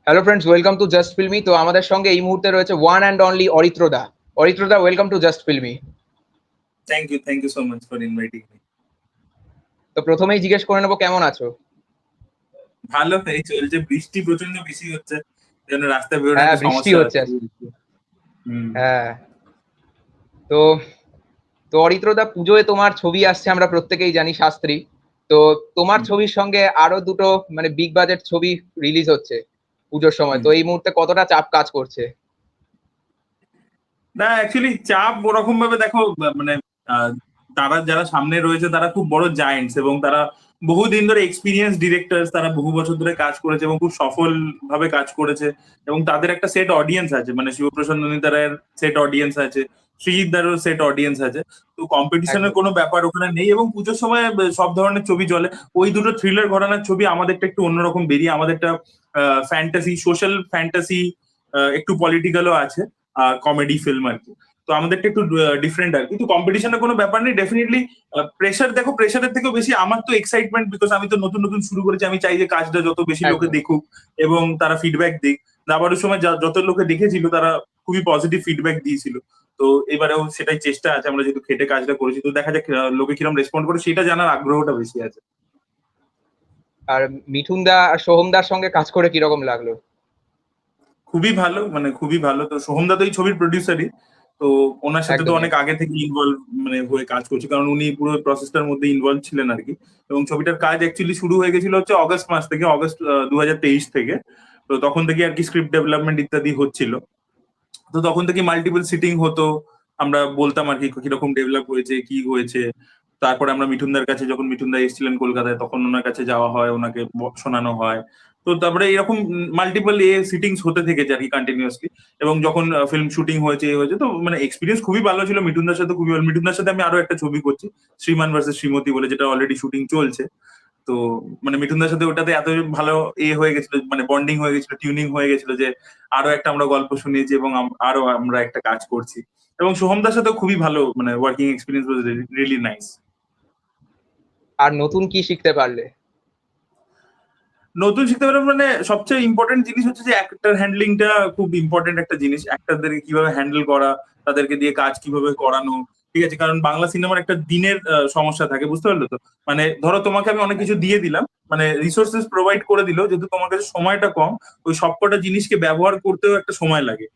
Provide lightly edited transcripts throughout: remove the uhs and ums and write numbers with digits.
Hello friends, welcome to Just Filmy. তো আমাদের সঙ্গে এই মুহূর্তে রয়েছে ওয়ান অ্যান্ড অনলি অরিত্রদা। অরিত্রদা, welcome to Just Filmy. Thank you so much for inviting me. তো প্রথমেই জিজ্ঞেস করে নেবো, কেমন আছো? ভালো, এই চলছে। বৃষ্টি প্রচন্ড বেশি হচ্ছে, যেন রাস্তায় বেরোনো হ্যাঁ, একটা বৃষ্টি সমস্যা হচ্ছে আছে। আজকে। হুম। হ্যাঁ। তো তো অরিত্রদা, পুজোয় তোমার ছবি আসছে, আমরা প্রত্যেকেই জানি, শাস্ত্রী। তো তোমার হুম, ছবির সঙ্গে আরো দুটো মানে বিগ বাজেট ছবি রিলিজ হচ্ছে পুজোর সময়। হুম। তো এই মুহূর্তে কতটা চাপ কাজ করছে? না, অ্যাকচুয়ালি চাপ ওরকম ভাবে দেখো, মানে আহ, তারা যারা সামনে রয়েছে তারা খুব বড় জায়েন্টস, এবং তারা বহুদিন ধরে এক্সপিরিয়েন্স ডিরেক্টরস, তারা বহু বছর ধরে কাজ করেছে এবং খুব সফল ভাবে কাজ করেছে। এবং তাদের একটা সেট অডিয়েন্স আছে, মানে শিবপ্রসাদ নন্দিতারের সেট অডিয়েন্স আছে, সৃজিত দারও সেট অডিয়েন্স আছে। তো কম্পিটিশনের একদম। কোনো ব্যাপার ওখানে নেই, এবং পুজোর সময় সব ধরনের ছবি চলে। ওই দুটো থ্রিলার ঘরানার ছবি, আমাদেরটা একটু অন্যরকম বেরিয়ে, আমাদেরটা ফ্যান্টাসি, সোশ্যাল ফ্যান্টাসি, একটু পলিটিক্যালও আছে, কমেডি ফিল্ম আর কি। তো আমাদেরটা একটু ডিফারেন্ট আর কি। কিন্তু কম্পিটিশনের কোনো ব্যাপার নেই, ডেফিনেটলি। প্রেশার, দেখো, প্রেশারের থেকেও বেশি আমার তো এক্সাইটমেন্ট, বিকজ আমি তো নতুন নতুন শুরু করেছি। আমি চাই যে কাজটা যত বেশি লোকে একদম। দেখুক এবং তারা ফিডব্যাক দিক। দাবারের সময় যত লোকে দেখেছিল তারা খুবই পজিটিভ ফিডব্যাক দিয়েছিল। তো এবারেও সেটাই চেষ্টা আছে, আমরা যেহেতু খেটে কাজটা করেছি, তো দেখা যাক লোকে কিরকম রেসপন্ড করে, সেটা জানার আগ্রহটা বেশি আছে। আর মিঠুন দা আর সোহম দার সঙ্গে কাজ করে কিরকম লাগলো? খুবই ভালো, মানে খুবই ভালো। তো সোহম দা তো এই ছবির প্রডিউসারই। তো ওনার সাথে তো একদমই। অনেক আগে থেকে ইনভলভ, মানে হয়ে কাজ করছে, কারণ উনি পুরো প্রসেসটার মধ্যে ইনভলভ ছিলেন আর কি। এবং ছবিটার কাজ অ্যাকচুয়ালি শুরু হয়ে গেছিল হচ্ছে অগস্ট মাস থেকে, অগস্ট 2023 থেকে। তো তখন থেকে আর কি স্ক্রিপ্ট ডেভেলপমেন্ট ইত্যাদি হচ্ছিল। তো তখন থেকে মাল্টিপল সিটিং হতো, আমরা বলতাম আর কি কিরকম ডেভেলপ হয়েছে, কি হয়েছে। তারপরে আমরা মিঠুনদার কাছে, যখন মিঠুনদা এসেছিলেন কলকাতায়, তখন ওনার কাছে যাওয়া হয়, ওনাকে শোনানো হয়। তো তারপরে এরকম মাল্টিপল সিটিংস হতে থেকেছে আর কি কন্টিনিউয়াসলি। এবং যখন ফিল্ম শুটিং হয়েছে, হয়েছে, তো মানে এক্সপিরিয়েন্স খুবই ভালো ছিল। মিঠুনদার সাথে খুবই ভালো। মিঠুনদার সাথে আমি আরো একটা ছবি করছি, শ্রীমান ভার্সেস শ্রীমতী বলে, যেটা অলরেডি শুটিং চলছে। তো মানে মিঠুনদার সাথে ওটাতে এত ভালো হয়ে গেছিল, মানে বন্ডিং হয়ে গেছিল, টিউনিং হয়ে গেছিল, যে আরো একটা আমরা গল্প শুনিয়েছি এবং আরো আমরা একটা কাজ করছি। এবং সোহমদার সাথেও খুবই ভালো, মানে working experience was really nice. আর নতুন কি শিখতে পারলে? নতুন শিখতে পারলাম, মানে সবচেয়ে ইম্পর্টেন্ট জিনিস হচ্ছে যে অ্যাক্টর হ্যান্ডলিংটা খুব ইম্পর্টেন্ট একটা জিনিস। অ্যাক্টরদেরকে কিভাবে হ্যান্ডেল করা, তাদেরকে দিয়ে কাজ কিভাবে করানো। ঠিক আছে, কারণ বাংলা সিনেমার একটা দিনের সমস্যা থাকে, বুঝতে পারলো তো? মানে ধরো তোমাকে আমি অনেক কিছু দিয়ে দিলাম, মানে রিসোর্সেস প্রোভাইড করে দিল, যেহেতু তোমার কাছে সময়টা কম, ওই সবকটা জিনিসকে ব্যবহার করতেও একটা সময় লাগে।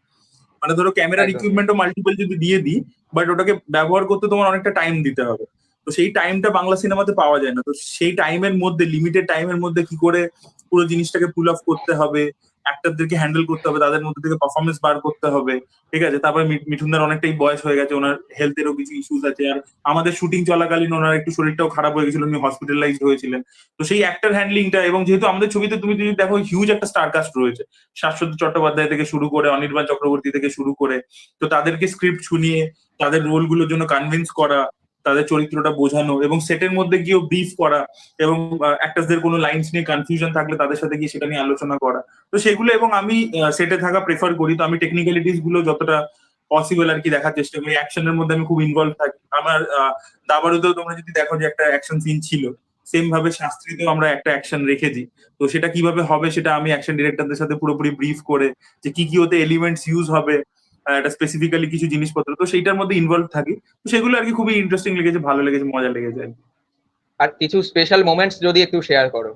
মানে ধরো ক্যামেরার একদম। ইকুইপমেন্টও মাল্টিপল যদি দিয়ে দিই, বাট ওটাকে ব্যবহার করতে তোমার অনেকটা টাইম দিতে হবে। তো সেই টাইমটা বাংলা সিনেমাতে পাওয়া যায় না। তো সেই টাইমের মধ্যে, লিমিটেড টাইমের মধ্যে কি করে পুরো জিনিসটাকে পুল অফ করতে হবে, অ্যাক্টরদেরকে হ্যান্ডেল করতে হবে, তাদের মধ্যে থেকে পারফরমেন্স বার করতে হবে। ঠিক আছে, তারপরে মিঠুনদার অনেকটাই বয়স হয়ে গেছে, ওনার হেলথেরও কিছু ইস্যুস আছে। আর আমাদের শুটিং চলাকালীন ওনার একটু শরীরটাও খারাপ হয়ে গেছিল, উনি হসপিটালাইজড হয়েছিলেন। তো সেই অ্যাক্টর হ্যান্ডলিংটা, এবং যেহেতু আমাদের ছবিতে তুমি যদি দেখো হিউজ একটা স্টার কাস্ট রয়েছে, শাশ্বত চট্টোপাধ্যায় থেকে শুরু করে, অনির্বাণ চক্রবর্তী থেকে শুরু করে, তো তাদেরকে স্ক্রিপ্ট শুনিয়ে তাদের রোল গুলোর জন্য কনভিন্স করা, তাদের চরিত্রটা বোঝানো, এবং সেটের মধ্যে গিয়েও ব্রিফ করা, এবং অ্যাক্টার্সদের কোনো লাইন্স নিয়ে কনফিউশন থাকলে তাদের সাথে গিয়ে সেটা নিয়ে আলোচনা করা। তো সেগুলো, এবং আমি সেটে থাকা প্রেফার করি। তো আমি টেকনিক্যালিটিস গুলো যতটা পসিবল আর কি দেখার চেষ্টা করি। অ্যাকশনের মধ্যে আমি খুব ইনভলভ থাকি। আমার দাবারুতেও তোমরা যদি দেখো যে একটা অ্যাকশন সিন ছিল, সেম ভাবে শাস্ত্রীতেও আমরা একটা অ্যাকশন রেখেছি। তো সেটা কিভাবে হবে সেটা আমি অ্যাকশন ডিরেক্টরদের সাথে পুরোপুরি ব্রিফ করে, যে কি কি ওতে এলিমেন্টস ইউজ হবে, একটা স্পেসিফিক্যালি কিছু জিনিসপত্র, তো সেইটার মধ্যে ইনভলভ থাকি। তো সেগুলো আর কি খুবই ইন্টারেস্টিং লেগেছে, ভালো লেগেছে, মজা লেগেছে আর কি। আর কিছু স্পেশাল মোমেন্টস যদি একটু শেয়ার করো।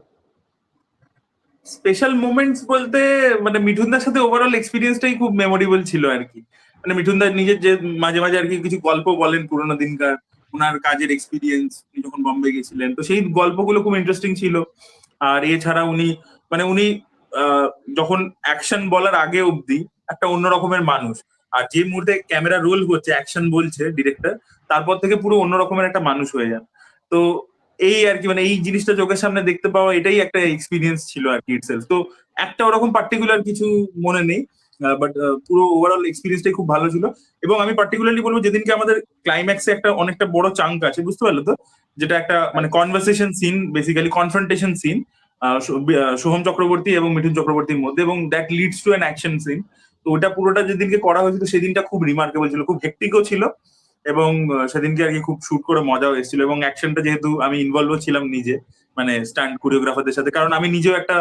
স্পেশাল মোমেন্টস বলতে, মানে মিঠুনদার সাথে ওভারঅল এক্সপিরিয়েন্সটাই খুব মেমোরেবল ছিল আর কি। মানে মিঠুনদার নিজের যে মাঝে মাঝে আর কি কিছু গল্প বলেন পুরোনো দিনকার, ওনার কাজের এক্সপিরিয়েন্স, উনি যখন বম্বে গেছিলেন, তো সেই গল্পগুলো খুব ইন্টারেস্টিং ছিল। আর এছাড়া উনি, মানে উনি আহ, যখন অ্যাকশন বলার আগে অব্দি একটা অন্য রকমের মানুষ, আর যে মুহূর্তে ক্যামেরা রোল হচ্ছে, অ্যাকশন বলছে ডিরেক্টর, তারপর থেকে পুরো অন্য রকমের একটা মানুষ হয়ে যান। তো এই আর কি, মানে এই জিনিসটা চোখের সামনে দেখতে পাওয়া, এটাই একটা এক্সপিরিয়েন্স ছিল আর কি ইটসেলফ। তো একটা ওরকম পার্টিকুলার কিছু মনে নেই, বাট পুরো ওভারঅল এক্সপিরিয়েন্সটাই খুব ভালো ছিল। এবং আমি পার্টিকুলারলি বলবো, যেদিনকে আমাদের ক্লাইম্যাক্সে একটা অনেকটা বড় চাঙ্ক আছে, বুঝতে পারলো তো, যেটা একটা মানে conversation scene, basically confrontation scene, Soham Chakraborty এবং মিঠুন চক্রবর্তীর মধ্যে, এবং that leads to an action scene. তো ওটা পুরোটা যেদিনকে করা হয়েছিল, সেদিনটা খুব রিমার্কেবল ছিল, খুব হেক্টিকও ছিল। এবং সেদিনকে আর কি খুব শুট করে মজাও এসেছিল, এবং অ্যাকশনটা যেহেতু আমি ইনভলভ ছিলাম নিজে, মানে স্টান্ট কোরিওগ্রাফারদের সাথে, কারণ আমি নিজেও একটা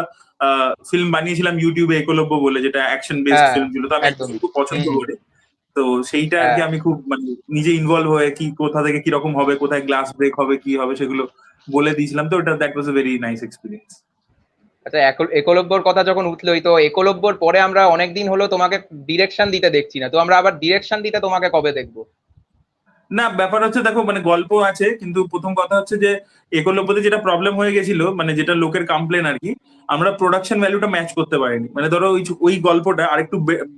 ফিল্ম বানিয়েছিলাম ইউটিউবে একলব্য বলে, যেটা অ্যাকশন বেসড হ্যাঁ, ফিল্ম ছিল, তো আমি একদমই। খুব পছন্দ হুম। করি। তো সেইটা আর কি হ্যাঁ। আমি খুব মানে নিজে ইনভলভ হয়ে কি কোথা থেকে কিরকম হবে, কোথায় গ্লাস ব্রেক হবে, কি হবে সেগুলো বলে দিয়েছিলাম। তো ওটা that was a very nice experience. আচ্ছা, একলব্যর কথা যখন উঠলোই, তো একলব্যর পরে আমরা অনেকদিন হলো তোমাকে ডিরেকশন দিতে দেখছি না, তো আমরা আবার ডিরেকশন দিতে তোমাকে কবে দেখবো? না, ব্যাপার হচ্ছে দেখো, মানে গল্প আছে, কিন্তু প্রথম কথা হচ্ছে যে একলব্যতে যেটা প্রবলেম হয়ে গেছিল, মানে যেটা লোকের কমপ্লেন আর কি, আমরা প্রোডাকশন ভ্যালুটা ম্যাচ করতে পারিনি। মানে ধরো ওই গল্পটা আরেকটু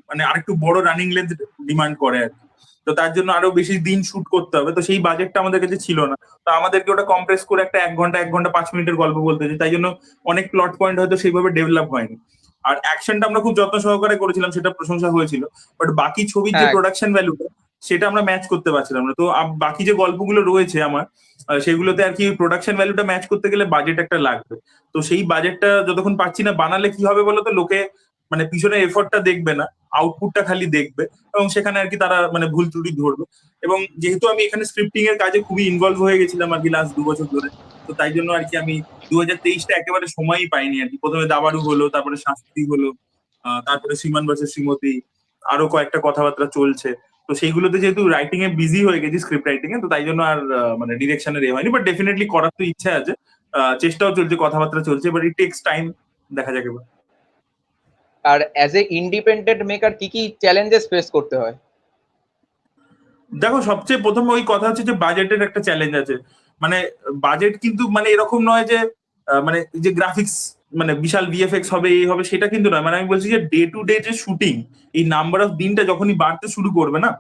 মানে আরেকটু বড় রানিং লেন্থ ডিমান্ড করে আর কি। তো তার জন্য আরো বেশি দিন শুট করতে হবে, তো সেই বাজেটটা আমাদের কাছে ছিল না। তো আমাদেরকে ওটা কম্প্রেস করে একটা 1 ঘন্টা 1 ঘন্টা 5 মিনিটের গল্প বলতে হচ্ছে, তাই জন্য অনেক প্লট পয়েন্ট হয়তো সেইভাবে ডেভেলপ হয়নি। আর অ্যাকশনটা আমরা খুব যত্ন সহকারে করেছিলাম, সেটা প্রশংসা হয়েছিল। বাট বাকি ছবির যে হ্যাঁ। প্রোডাকশন ভ্যালুটা, সেটা আমরা ম্যাচ করতে পারছিলাম না। তো বাকি যে গল্পগুলো রয়েছে আমার, সেগুলোতে আর কি প্রোডাকশন ভ্যালুটা ম্যাচ করতে গেলে বাজেট একটা লাগবে। তো সেই বাজেটটা যতক্ষণ পাচ্ছি না, বানালে কি হবে বলতো, লোকে মানে পিছনে এফোর্টটা দেখবে না, আউটপুটটা খালি দেখবে, এবং সেখানে আর কি তারা মানে ভুল ত্রুটি ধরবে। এবং যেহেতু আমি এখানে স্ক্রিপ্টিং এর কাজে খুবই ইনভলভ হয়ে গেছিলাম আর কি লাস্ট 2 বছর ধরে, তো তাই জন্য আর কি আমি 2023টা একেবারে সময়ই পাইনি আর কি। প্রথমে দাবাড়ু হলো, তারপরে শাস্তি হলো, তারপরে শ্রীমান ভার্সেস শ্রীমতী, আরো কয়েকটা কথাবার্তা চলছে। তো সেইগুলোতে যেহেতু রাইটিং এ বিজি হয়ে গেছি, স্ক্রিপ্ট রাইটিং এ, তো তাই জন্য আর মানে ডিরেকশনের এ হয়নি। বাট ডেফিনেটলি করার তো ইচ্ছা আছে, চেষ্টাও চলছে, কথাবার্তা চলছে, বাট ইট টেক্স টাইম। দেখা যাক এবার। আর অ্যাজ এ ইন্ডিপেন্ডেন্ট মেকার কি কি চ্যালেঞ্জেস ফেস করতে হয়? দেখো, সবচেয়ে প্রথম ওই কথা হচ্ছে যে বাজেটের একটা চ্যালেঞ্জ আছে। মানে বাজেট কিন্তু মানে এরকম নয় যে মানে যে গ্রাফিক্স মানে বিশাল ভিএফএক্স হবে, এই হবে, সেটা কিন্তু নয়। মানে আমি বলছি যে ডে টু ডে যে শুটিং, এই নাম্বার অফ দিনটা যখনই বাড়তে শুরু করবে না,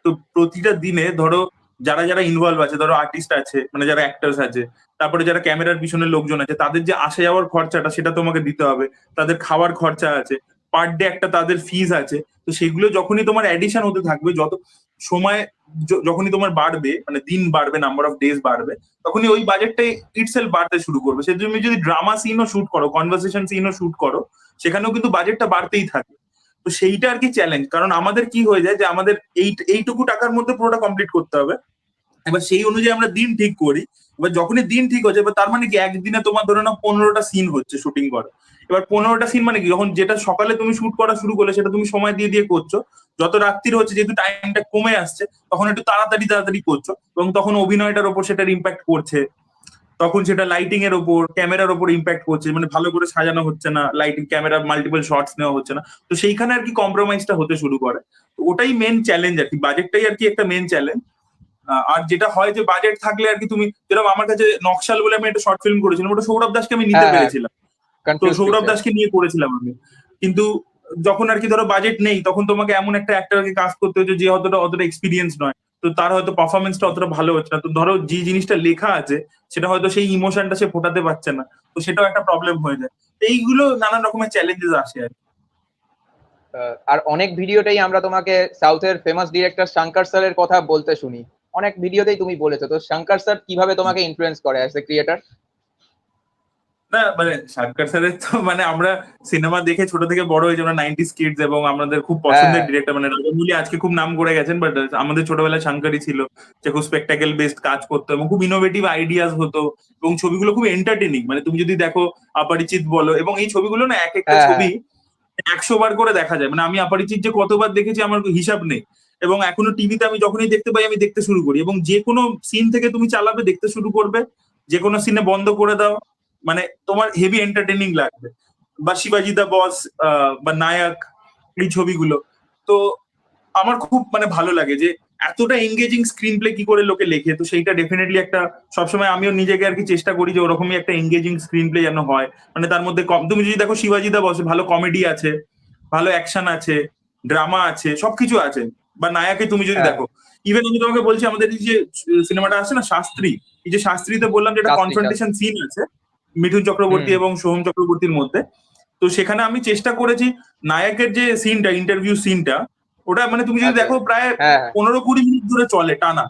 তো প্রতিটা দিনে ধরো যারা যারা ইনভলভ আছে, ধরো আর্টিস্ট আছে, মানে যারা অ্যাক্টার্স আছে, তারপরে যারা ক্যামেরার পিছনে লোকজন আছে, তাদের যে আসা যাওয়ার খরচাটা সেটা তোমাকে দিতে হবে, তাদের খাওয়ার খরচা আছে, পার ডে একটা তাদের ফিজ আছে। তো সেগুলো যখনই তোমার অ্যাডিশন হতে থাকবে, যত সময় যখনই তোমার বাড়বে, মানে দিন বাড়বে, নাম্বার অফ ডেজ বাড়বে, তখনই ওই বাজেটটা ইটসেলফ বাড়তে শুরু করবে। সে তুমি যদি ড্রামা সিনও শুট করো, কনভারসেশন সিনও শুট করো, সেখানেও কিন্তু বাজেটটা বাড়তেই থাকে। তো সেইটা আর কি চ্যালেঞ্জ, কারণ আমাদের কি হয়ে যায় যে আমাদের এইটুকু টাকার মধ্যে পুরোটা কমপ্লিট করতে হবে। এবার সেই অনুযায়ী আমরা দিন ঠিক করি। এবার যখনই দিন ঠিক হচ্ছে, এবার তার মানে কি একদিনে তোমার ধরে নাও 15টা সিন হচ্ছে শুটিং করা। এবার 15টা সিন মানে কি, যখন যেটা সকালে তুমি শুট করা শুরু করলে, সেটা তুমি সময় দিয়ে দিয়ে করছো। যত রাত্রির হচ্ছে, যেহেতু টাইমটা কমে আসছে, তখন একটু তাড়াতাড়ি তাড়াতাড়ি করছো, এবং তখন অভিনয়টার ওপর সেটার ইম্প্যাক্ট করছে। তখন সেটা লাইটিং এর ওপর, ক্যামেরার ওপর ইম্প্যাক্ট করছে, মানে ভালো করে সাজানো হচ্ছে না, লাইটিং ক্যামেরা মাল্টিপল শটস নেওয়া হচ্ছে না। তো সেইখানে আর কি কম্প্রোমাইজটা হতে শুরু করে। তো ওটাই মেন চ্যালেঞ্জ আর কি, বাজেটটাই আর কি একটা মেন চ্যালেঞ্জ। আর যেটা হয় যে বাজেট থাকলে আর কি, তুমি যেরকম আমার কাছে নকশাল বলে আমি একটা শর্ট ফিল্ম করেছিলাম, ওটা সৌরভ দাসকে আমি নিতে হ্যাঁ, হ্যাঁ। পেরেছিলাম। তো কনফিউজ সৌরভ পিকচার। দাসকে নিয়ে করেছিলাম আমি। কিন্তু যখন আর কি ধরো বাজেট নেই, তখন তোমাকে এমন একটা অ্যাক্টরকে কাজ করতে হচ্ছে যে অতটা অতটা এক্সপিরিয়েন্স নয়। তো তার হয়তো পারফরমেন্সটা অতটা ভালো হচ্ছে না। তো ধরো যে জিনিসটা লেখা আছে, সেটা হয়তো সেই ইমোশনটা সে ফোটাতে পারছে না। তো সেটাও একটা প্রবলেম হয়ে যায়। তো এইগুলো নানান রকমের চ্যালেঞ্জেস আসে আর কি। আর অনেক ভিডিওতেই আমরা তোমাকে সাউথের ফেমাস ডিরেক্টর শঙ্কর স্যারের কথা বলতে শুনি। অনেক ভিডিওতেই তুমি বলেছো, তো শঙ্কর স্যার কিভাবে তোমাকে ইনফ্লুয়েন্স করে অ্যাজ এ ক্রিয়েটর? না, মানে সরকার স্যারের তো মানে আমরা সিনেমা দেখে ছোট থেকে বড় হয়েছি, আমরা 90s কিডস, এবং আমাদের খুব হ্যাঁ। পছন্দের ডিরেক্টর। মানে রাজামৌলি আজকে খুব নাম করে গেছেন, বাট আমাদের ছোটবেলায় শঙ্করই ছিল, যে খুব স্পেকটাকেল বেসড কাজ করতো এবং খুব ইনোভেটিভ আইডিয়াস হতো, এবং ছবিগুলো খুব এন্টারটেনিং। মানে তুমি যদি দেখো অপরিচিত বলো, এবং এই ছবিগুলো না এক একটা হ্যাঁ। হ্যাঁ। ছবি 100 বার করে দেখা যায়। মানে আমি অপরিচিত যে কতবার দেখেছি আমার হিসাব নেই। এবং এখনো টিভিতে আমি যখনই দেখতে পাই, আমি দেখতে শুরু করি, এবং যে কোনো সিন থেকে তুমি চালাবে, দেখতে শুরু করবে, যে কোনো সিনে বন্ধ করে দাও, মানে তোমার হেভি এন্টারটেনিং লাগবে। বা শিবাজি দা বস, বা নায়ক, এই ছবিগুলো। তো আমার খুব মানে ভালো লাগে যে এতটা এঙ্গেজিং স্ক্রিন প্লে কি করে লোকে লেখে। তো সেইটা ডেফিনেটলি একটা, সবসময় আমিও নিজেকে আর কি চেষ্টা করি যে ওরকমই একটা এঙ্গেজিং স্ক্রিন প্লে যেন হয়। মানে তার মধ্যে তুমি যদি দেখো শিবাজি দা বসে, ভালো কমেডি আছে, ভালো অ্যাকশন আছে, ড্রামা আছে, সবকিছু আছে। বা নায়কে তুমি যদি হ্যাঁ। দেখো, ইভেন আমি তোমাকে বলছি, আমাদের এই যে সিনেমাটা আছে না শাস্ত্রী, এই যে শাস্ত্রীতে বললাম যে একটা শাস্ত্রী, শাস্ত্রী। কনফ্রন্টেশন সিন আছে মিঠুন চক্রবর্তী হুম। এবং সোহম চক্রবর্তীর মধ্যে। তো সেখানে আমি চেষ্টা করেছি, নায়কের যে সিনটা, ইন্টারভিউ সিনটা, ওটা মানে তুমি যদি আচ্ছা। দেখো প্রায় হ্যাঁ, হ্যাঁ। 15-20 মিনিট ধরে চলে টানা,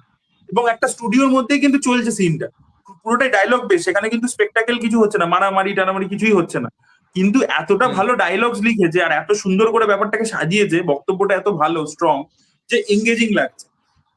এবং একটা স্টুডিওর মধ্যেই কিন্তু চলছে সিনটা, পুরোটাই ডায়লগ বেস। সেখানে কিন্তু স্পেকটাকেল কিছু হচ্ছে না, মারামারি টানামারি কিছুই হচ্ছে না, কিন্তু এতটা হুম। ভালো ডায়লগস লিখেছে আর এত সুন্দর করে ব্যাপারটাকে সাজিয়েছে, বক্তব্যটা এত ভালো স্ট্রং, যে এঙ্গেজিং লাগছে।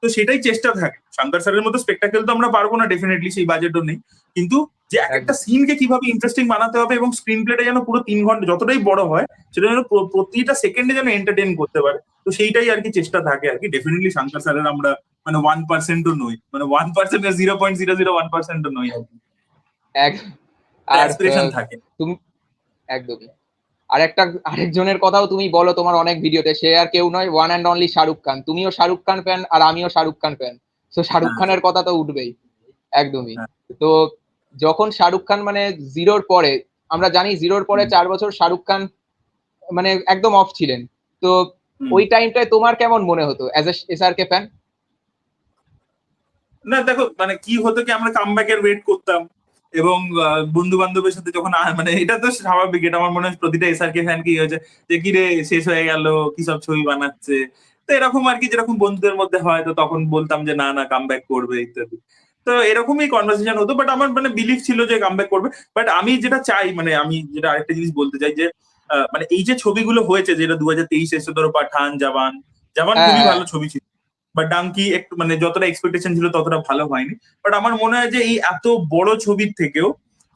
তো সেটাই চেষ্টা থাকে। শঙ্কর স্যারের মতো স্পেকটাকেল তো আমরা পারবো না ডেফিনেটলি, সেই বাজেটও নেই, কিন্তু যে এক একটা সিনকে কিভাবে ইন্টারেস্টিং বানাতে হবে এবং স্ক্রিন প্লেটা যেন পুরো 3 ঘন্টা যতটাই বড় হয় সেটা যেন প্রতিটা সেকেন্ডে যেন এন্টারটেইন করতে পারে, তো সেইটাই আর কি চেষ্টা থাকে আর কি। ডেফিনেটলি শঙ্কর স্যারের আমরা মানে 1%ও নই, মানে 1% 0.001%ও নই আর কি, এক আর অ্যাসপিরেশন থাকে। তুমি একদমই। আরেকজনের কথাও তুমি বলো তোমার অনেক ভিডিওতে, সে আর কেউ নয়, one and only Shahrukh Khan. তুমিও শাহরুখ খান ফ্যান আর আমিও শাহরুখ খান ফ্যান, তো শাহরুখ খানের কথা তো উঠবেই। একদমই। হ্যাঁ। তো যখন শাহরুখ খান মানে জিরোর পরে, আমরা জানি জিরোর পরে 4 বছর শাহরুখ খান মানে একদম অফ ছিলেন, তো ওই টাইমটায় তোমার কেমন মনে হতো অ্যাজ এ এসআরকে ফ্যান? না দেখো মানে কি হতো কি, আমরা কামব্যাকের ওয়েট করতাম এবং বন্ধু বান্ধবের সাথে যখন মানে এটা তো স্বাভাবিক, এটা আমার মনে হয় প্রতিটা এসআরকে ফ্যান কি হয়েছে যে কি রে শেষ হয়ে গেল, কি সব ছবি বানাচ্ছে, তো এরকম আর কি, যেরকম বন্ধুদের মধ্যে হয়, তো তখন বলতাম যে না না কামব্যাক করবে ইত্যাদি। তো এরকমই কনভারসেশন হতো, বাট আমার মানে বিলিফ ছিল যে কামব্যাক করবে। বাট আমি যেটা চাই, মানে আমি যেটা আরেকটা জিনিস বলতে চাই যে মানে এই যে ছবিগুলো হয়েছে যেটা 2023 এসে, ধরো পাঠান, জওয়ান, জওয়ান হ্যাঁ, খুবই হ্যাঁ, ভালো ছবি ছিল, বা ডাঙ্কি একটু মানে যতটা এক্সপেকটেশন ছিল ততটা ভালো হয়নি। বাট আমার মনে হয় যে এই এত বড় ছবির থেকেও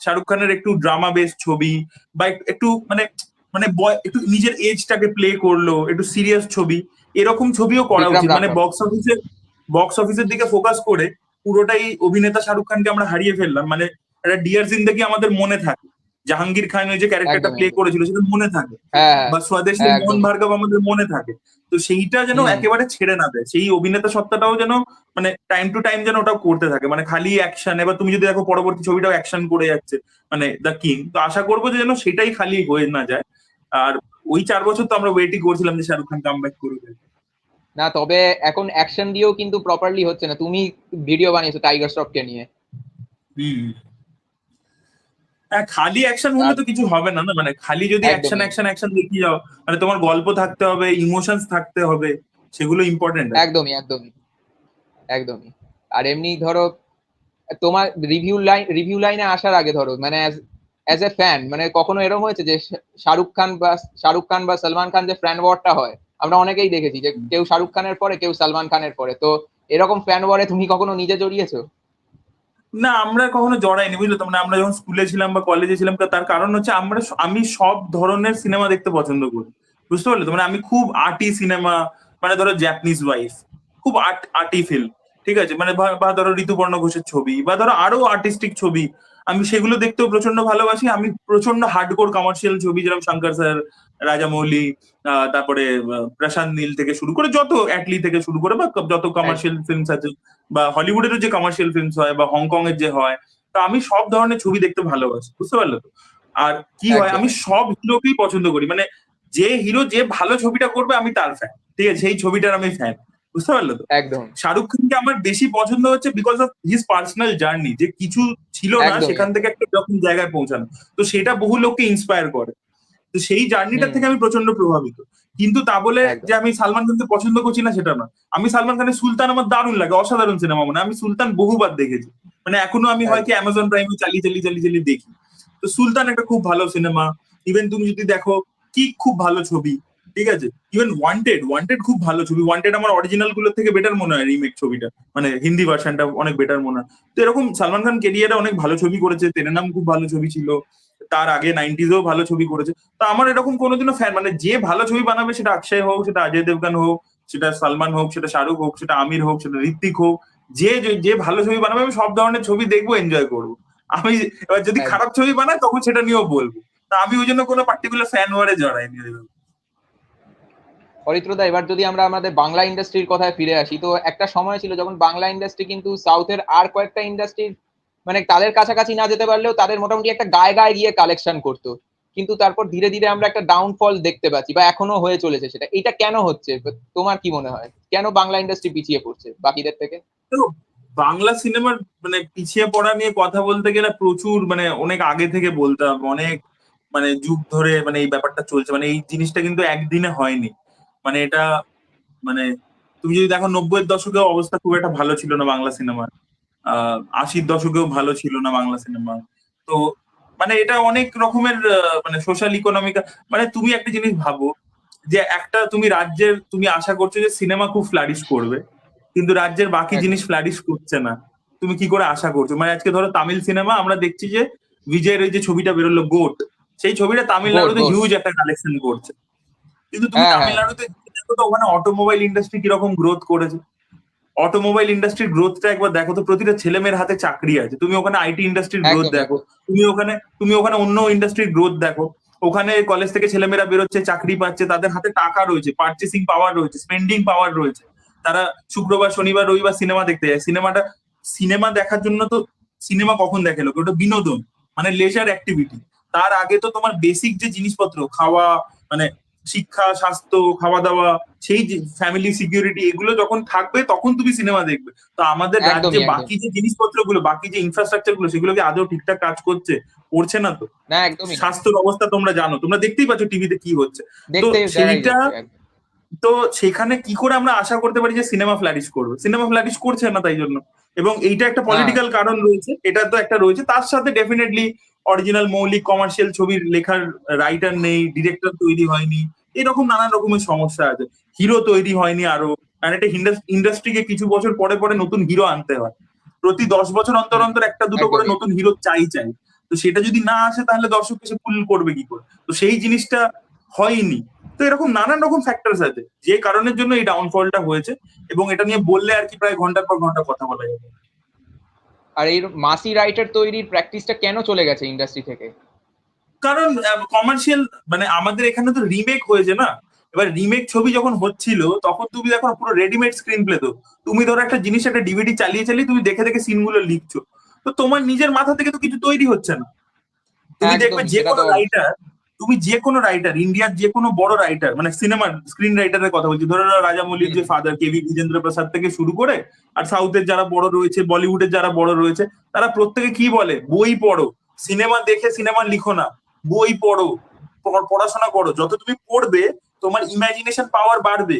শাহরুখ খানের একটু ড্রামা বেস ছবি, বা একটু মানে মানে একটু নিজের এজটাকে প্লে করলো, একটু সিরিয়াস ছবি, এরকম ছবিও করা বিক্রম উচিত। মানে রাঠোর। বক্স অফিসের দিকে ফোকাস করে পুরোটাই অভিনেতা শাহরুখ খানকে আমরা হারিয়ে ফেললাম। মানে একটা ডিয়ার জিন্দেগি আমাদের মনে থাকে, জাহাঙ্গীর খান ওই যে ক্যারেক্টারটা একদম প্লে একদম। করেছিল সেটা মনে থাকে, হ্যাঁ, বা স্বদেশী হ্যাঁ, মোহন একদমই। ভার্গব আমাদের মনে থাকে। তো সেইটা যেন হুম। একেবারে ছেড়ে না দেয়, সেই অভিনেতা সত্তাটাও যেন মানে টাইম টু টাইম যেন ওটাও করতে থাকে, মানে খালি অ্যাকশন। এবার তুমি যদি দেখো পরবর্তী ছবিটাও অ্যাকশন করে যাচ্ছে, মানে দ্য কিং, তো আশা করবো যে যেন সেটাই খালি হয়ে না যায়। আর ওই 4 বছর তো আমরা ওয়েটই করছিলাম যে শাহরুখ খান কামব্যাক করবে। না, তবে এখন অ্যাকশন দিয়েও কিন্তু প্রপারলি হচ্ছে না। তুমি ভিডিও বানিয়েছো টাইগার শ্রফকে নিয়ে। হম। হ্যাঁ, খালি অ্যাকশন হলে আর তো কিছু হবে না, না মানে খালি যদি অ্যাকশন একদমই, অ্যাকশন অ্যাকশন দেখিয়ে যাও, মানে তোমার গল্প থাকতে হবে, ইমোশনস থাকতে হবে, সেগুলো ইম্পর্টেন্ট আছে। একদমই, একদমই, একদমই। আর এমনি ধরো তোমার রিভিউ লাইনে আসার আগে ধরো মানে অ্যাজ এ ফ্যান মানে কখনো এরকম হয়েছে যে শাহরুখ খান বা সলমান খান যে ফ্যান ওয়ারটা হয়, আমরা অনেকেই দেখেছি যে কেউ শাহরুখ খানের পরে কেউ সালমান খানের পরে, তো এরকম ফ্যান ওয়ারে তুমি কখনো নিজে জড়িয়েছো? না, আমরা কখনো জড়াইনি, বুঝলো তো। মানে আমরা যখন স্কুলে ছিলাম বা কলেজে ছিলাম, তার কারণ হচ্ছে আমি সব ধরনের সিনেমা দেখতে পছন্দ করি, বুঝতে পারলে তো। মানে আমি খুব আর্টি সিনেমা, মানে ধরো জাপানিজ ওয়াইফ, খুব আর্টি ফিল্ম, ঠিক আছে, মানে বা ধরো ঋতুপর্ণ ঘোষের ছবি, বা ধরো আরো আর্টিস্টিক ছবি, আমি সেগুলো দেখতেও প্রচন্ড ভালোবাসি। আমি প্রচন্ড হার্ডকোর কমার্শিয়াল ছবি, যেরকম শঙ্কর স্যার, রাজামৌলি, তারপরে প্রশান্ত নীল থেকে শুরু করে, যত অ্যাটলি থেকে শুরু করে, বা যত কমার্শিয়াল ফিল্মস আছে, বা হলিউডেরও যে কমার্শিয়াল ফিল্মস হয়, বা হংকং এর যে হয়, তো আমি সব ধরনের ছবি দেখতে ভালোবাসি, বুঝতে পারলে তো। আর কি হয়, একদম আমি একদম। সব হিরোকেই পছন্দ করি, মানে যে হিরো যে ভালো ছবিটা করবে আমি তার ফ্যান, ঠিক আছে, সেই ছবিটার আমি ফ্যান, বুঝতে পারলে তো। একদম শাহরুখ খানকে আমার বেশি পছন্দ হচ্ছে because of his personal journey, যে কিছু ছিল না একদমই সেখান থেকে একদম। একটা এরকম জায়গায় পৌঁছানো, তো সেটা বহু লোককে ইন্সপায়ার করে। তো সেই জার্নিটা হুম। থেকে আমি প্রচন্ড প্রভাবিত। কিন্তু তা বলে যে একদম আমি সালমান খানকে পছন্দ করছি না সেটা না। আমি সালমান খানের সুলতান আমার দারুণ লাগে, অসাধারণ সিনেমা, মানে আমি সুলতান বহুবার দেখেছি, মানে এখনো আমি হয় কি একদম। অ্যামাজন প্রাইমে চালিয়ে চালিয়ে চালিয়ে চালিয়ে দেখি। তো সুলতান একটা খুব ভালো সিনেমা। ইভেন তুমি যদি দেখো কি খুব ভালো ছবি, ঠিক আছে। ইভেন ওয়ান্টেড, ওয়ান্টেড খুব ভালো ছবি। ওয়ান্টেড আমার অরিজিনাল গুলোর থেকে বেটার মনে হয়, রিমেক ছবিটা, মানে হিন্দি ভার্সনটা অনেক বেটার মনে হয়। তো এরকম সালমান খান কেরিয়ারে অনেক ভালো ছবি করেছে, তেরে নাম খুব ভালো ছবি ছিল, তার আগে 90s-এও ভালো ছবি করেছে। তো আমার এরকম কোনোদিনও ফ্যান, মানে যে ভালো ছবি বানাবে, সেটা অক্ষয় হোক, সেটা অজয় দেবগান হোক, সেটা সালমান হোক, সেটা শাহরুখ হোক, সেটা আমির হোক, সেটা ঋত্বিক হোক, যে যে যে ভালো ছবি বানাবে আমি সব ধরনের ছবি দেখবো, এনজয় করবো। আমি এবার যদি একদম। খারাপ ছবি বানায় তখন সেটা নিয়েও বলবো। তা আমি ওই জন্য কোনো পার্টিকুলার ফ্যান ওয়ারে জড়াইনি। অরিত্রদা, এবার যদি আমরা আমাদের বাংলা ইন্ডাস্ট্রির কথায় ফিরে আসি, তো একটা সময় ছিল যখন বাংলা ইন্ডাস্ট্রি কিন্তু সাউথের আর কয়েকটা ইন্ডাস্ট্রির মানে তাদের কাছাকাছি না যেতে পারলেও তাদের মোটামুটি একটা গায়ে গায়ে গিয়ে কালেকশন করতো। কিন্তু তারপর ধীরে ধীরে আমরা একটা ডাউনফল দেখতে পাচ্ছি, বা এখনো হয়ে চলেছে সেটা। এটা কেন হচ্ছে তোমার কি মনে হয়, কেন বাংলা ইন্ডাস্ট্রি পিছিয়ে পড়ছে বাকিদের থেকে? তো বাংলা সিনেমার মানে পিছিয়ে পড়া নিয়ে কথা বলতে গেলে প্রচুর, মানে অনেক আগে থেকে বলতাম, অনেক মানে যুগ ধরে মানে এই ব্যাপারটা চলছে, মানে এই জিনিসটা কিন্তু একদিনে হয়নি। মানে এটা মানে তুমি যদি দেখো 90-এর দশকেও অবস্থা খুব একটা ভালো ছিল না বাংলা সিনেমার, 80-র দশকেও ভালো ছিল না বাংলা সিনেমা। তো মানে এটা অনেক রকমের মানে সোশ্যাল ইকোনমিক, মানে তুমি একটা জিনিস ভাবো যে একটা তুমি রাজ্যের তুমি আশা করছো যে সিনেমা খুব ফ্লারিশ করবে, কিন্তু রাজ্যের বাকি জিনিস ফ্লারিশ করছে না। তুমি কি করে আশা করছো? মানে আজকে ধরো তামিল সিনেমা আমরা দেখছি যে বিজয়ের ওই যে ছবিটা বেরোলো গোট, সেই ছবিটা তামিলনাড়ুতে হিউজ একটা কালেকশন করছে। কিন্তু তুমি তামিলনাড়ুতে দেখো তো ওখানে অটোমোবাইল ইন্ডাস্ট্রি কিরকম গ্রোথ করেছে। অটোমোবাইল ইন্ডাস্ট্রির গ্রোথটা একবার দেখো তো, প্রতিটা ছেলে মেয়ের হাতে চাকরি আছে। তুমি ওখানে আইটি ইন্ডাস্ট্রির গ্রোথ দেখো, তুমি ওখানে অন্য ইন্ডাস্ট্রির গ্রোথ দেখো। ওখানে কলেজ থেকে ছেলেমেয়েরা বেরোচ্ছে, চাকরি পাচ্ছে, তাদের হাতে টাকা রয়েছে, পার্চেসিং পাওয়ার রয়েছে, স্পেন্ডিং পাওয়ার রয়েছে। তারা শুক্রবার শনিবার রবিবার সিনেমা দেখতে যায়। সিনেমা দেখার জন্য তো সিনেমা কখন দেখে লোক, ওটা বিনোদন, মানে লেজার অ্যাক্টিভিটি। তার আগে তো তোমার বেসিক যে জিনিসপত্র, খাওয়া, মানে শিক্ষা, স্বাস্থ্য, খাওয়া দাওয়া, সেই ফ্যামিলি সিকিউরিটি, এগুলো যখন থাকবে তখন তুমি সিনেমা দেখবে। তো আমাদের রাজ্যে বাকি যে জিনিসপত্র গুলো, বাকি যে ইনফ্রাস্ট্রাকচার গুলো, সেগুলো কি আদৌ ঠিকঠাক কাজ করছে না তো। স্বাস্থ্য ব্যবস্থা তোমরা জানো, তোমরা দেখতেই পাচ্ছ টিভিতে কি হচ্ছে। তো সেইটা, তো সেখানে কি করে আমরা আশা করতে পারি যে সিনেমা ফ্লারিশ করবে? সিনেমা ফ্লারিশ করছে না, তাই জন্য। এবং এইটা একটা পলিটিক্যাল কারণ রয়েছে, এটা তো একটা রয়েছে। তার সাথে ডেফিনেটলি অরিজিনাল মৌলিক কমার্শিয়াল ছবির লেখার রাইটার নেই, ডিরেক্টর তৈরি হয়নি, এরকম নানান রকমের সমস্যা আছে। হিরো তৈরি হয়নি আরো, আর একটা ইন্ডাস্ট্রিকে কিছু বছর পরে পরে নতুন হিরো আনতে হয়। প্রতি 10 বছর অন্তর অন্তর একটা দুটো করে নতুন হিরো চাই। তো সেটা যদি না আসে তাহলে দর্শক এসে পুল করবে কি করে? তো সেই জিনিসটা হয়নি। তো এরকম নানান রকম ফ্যাক্টরস আছে যে কারণের জন্য এই ডাউনফলটা হয়েছে, এবং এটা নিয়ে বললে আর কি প্রায় ঘন্টার পর ঘন্টা কথা বলা যাবে। আর এই মাসি রাইটার তৈরির প্র্যাকটিসটা কেন চলে গেছে ইন্ডাস্ট্রি থেকে? কারণ কমার্শিয়াল, মানে আমাদের এখানে তো রিমেক হয়েছে না। এবার রিমেক ছবি যখন হচ্ছিল তখন তুমি দেখো পুরো রেডিমেড স্ক্রিন প্লে। তো তুমি ধরো একটা জিনিস, একটা ডিভিডি চালিয়ে চালিয়ে তুমি দেখে দেখে সিন গুলো লিখছো। তো তোমার নিজের মাথা থেকে তো কিছু তৈরি হচ্ছে না। তুমি দেখবে যে কোনো রাইটার, ইন্ডিয়ার যে কোনো বড় রাইটার, মানে সিনেমার স্ক্রিন রাইটারের কথা বলছি, ধরো রাজামৌলির যে ফাদার কেভি বিজেন্দ্র প্রসাদ থেকে শুরু করে, আর সাউথের যারা বড় রয়েছে, বলিউডের যারা বড় রয়েছে, তারা প্রত্যেকে কি বলে? বই পড়ো, সিনেমা দেখে সিনেমা লিখো না, বই পড়ো, পড়াশোনা করো। যত তুমি পড়বে তোমার ইমাজিনেশন পাওয়ার বাড়বে।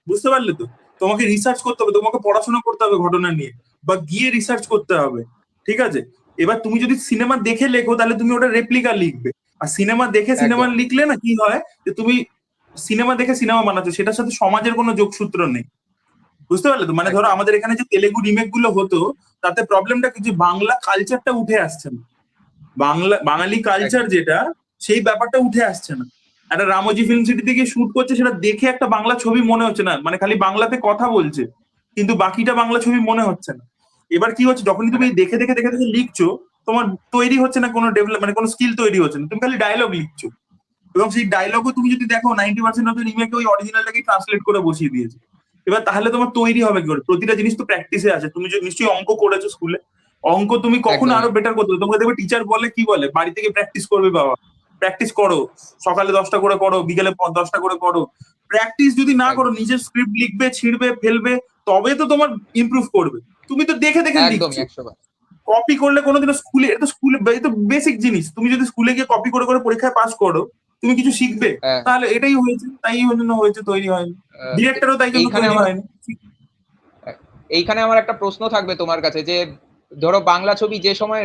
বুঝতে পারলে তো? তোমাকে রিসার্চ করতে হবে, তোমাকে পড়াশোনা করতে হবে ঘটনা নিয়ে, বা গিয়ে রিসার্চ করতে হবে। ঠিক আছে? এবার তুমি যদি সিনেমা দেখে লেখো তাহলে তুমি ওটা রেপ্লিকা লিখবে। আর সিনেমা দেখে সিনেমা লিখলে না কি হয়, যে তুমি সিনেমা দেখে সিনেমা বানাচ্ছো, সেটার সাথে সমাজের কোনো যোগসূত্র নেই। বুঝতে পারলে তো? মানে ধরো আমাদের এখানে যে তেলেগু রিমেক গুলো হতো, তাতে প্রবলেমটা কি, যে বাংলা কালচারটা উঠে আসছে না। বাঙালি কালচার যেটা, সেই ব্যাপারটা উঠে আসছে না। একটা রামোজি ফিল্ম সিটিতে গিয়ে শুট করছে, সেটা দেখে একটা বাংলা ছবি মনে হচ্ছে না, মানে খালি বাংলাতে কথা বলছে, কিন্তু বাকিটা বাংলা ছবি মনে হচ্ছে না। এবার কি হচ্ছে, যখনই তুমি দেখে দেখে দেখে দেখে লিখছো, তোমার তৈরি হচ্ছে না কোনো ডেভেলপ, মানে কোনো স্কিল তৈরি হচ্ছে না, তুমি খালি ডায়লগ লিখছো। এবং সেই ডায়লগও তুমি যদি দেখো 90% অফ রিমেকে ওই অরিজিনালটাকে ট্রান্সলেট করে বসিয়ে দিয়েছে। এবার তাহলে তোমার তৈরি হবে কি করে? প্রতিটা জিনিস তো প্র্যাকটিসে আছে। তুমি নিশ্চয়ই অঙ্ক করেছো স্কুলে, অঙ্ক তুমি কখনো আরো বেটার করতে হবে। তোমাকে দেখবে টিচার বলে, কি বলে, বাড়ি থেকে প্র্যাকটিস করবে বাবা, প্র্যাকটিস করো, সকালে 10টা করে করো, বিকেলে 10টা করে করো। প্র্যাকটিস যদি না করো, নিজের স্ক্রিপ্ট লিখবে, ছিঁড়বে, ফেলবে, তবে তো তোমার ইমপ্রুভ করবে। তুমি তো দেখে দেখে লিখছো, কপি করলে কোনোদিনও স্কুলে, এটা তো স্কুলে তো বেসিক জিনিস। তুমি যদি স্কুলে গিয়ে কপি করে করে পরীক্ষায় পাস করো, তুমি কিছু শিখবে? তাহলে এটাই হয়েছে, তাই জন্য হয়েছে, তৈরি হয়নি। ডিরেক্টরও তাই জন্য তৈরি হয়নি। এইখানে আমার একটা প্রশ্ন থাকবে তোমার কাছে, যে ধরো বাংলা ছবি যে সময়